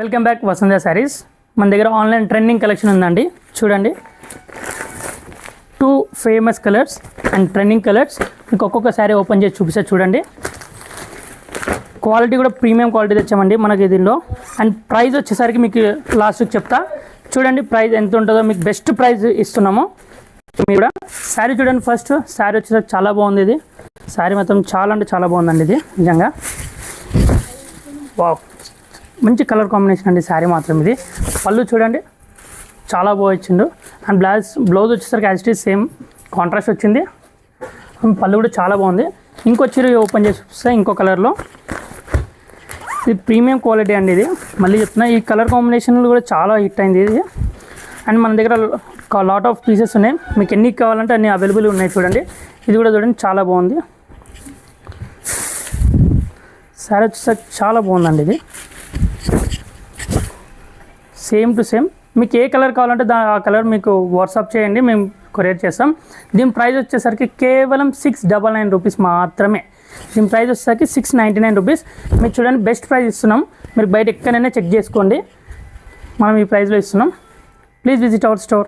Welcome back వసంత శారీస్. మన దగ్గర online trending collection ఉందండి. చూడండి, 2 famous colours and trending colours. మీకు ఒక్కొక్క శారీ ఓపెన్ చేసి చూపిస్తే చూడండి. క్వాలిటీ కూడా ప్రీమియం క్వాలిటీ తెచ్చామండి మనకి దీనిలో. అండ్ ప్రైస్ వచ్చేసరికి మీకు లాస్ట్కి చెప్తా. చూడండి ప్రైస్ ఎంత ఉంటుందో, మీకు బెస్ట్ ప్రైస్ ఇస్తున్నాము. మీరు కూడా శారీ చూడండి. ఫస్ట్ శారీ వచ్చేసరికి చాలా బాగుంది. ఇది శారీ మాత్రం చాలా అంటే చాలా బాగుందండి. ఇది నిజంగా వావ్, మంచి కలర్ కాంబినేషన్ అండి శారీ మాత్రం. ఇది పళ్ళు చూడండి చాలా బాగా ఇచ్చిండు. అండ్ బ్లౌజ్ వచ్చేసరికి as it is same contrast వచ్చింది. పళ్ళు కూడా చాలా బాగుంది. ఇంకో చీర ఓపెన్ చేసి చూస్తే ఇంకో కలర్లో, ఇది ప్రీమియం క్వాలిటీ అండి. ఇది మళ్ళీ చెప్తున్నా, ఈ కలర్ కాంబినేషన్లు కూడా చాలా హిట్ అయింది ఇది. అండ్ మన దగ్గర లాట్ ఆఫ్ పీసెస్ ఉన్నాయి, మీకు ఎన్ని కావాలంటే అన్ని అవైలబుల్ ఉన్నాయి. చూడండి ఇది కూడా చూడండి చాలా బాగుంది. శారీ వచ్చేసరికి చాలా బాగుందండి. ఇది సేమ్ టు సేమ్. మీకు ఏ కలర్ కావాలంటే ఆ కలర్ మీకు వాట్సాప్ చేయండి, మేము కొరియర్ చేస్తాం. దీని ప్రైస్ వచ్చేసరికి కేవలం 699 రూపీస్ మాత్రమే. దీని ప్రైస్ వచ్చేసరికి 699 రూపీస్. మీరు చూడండి బెస్ట్ ప్రైస్ ఇస్తున్నాం. మీరు బయట ఎక్కడైనా చెక్ చేసుకోండి, మనం ఈ ప్రైస్లో ఇస్తున్నాం. Please visit our store.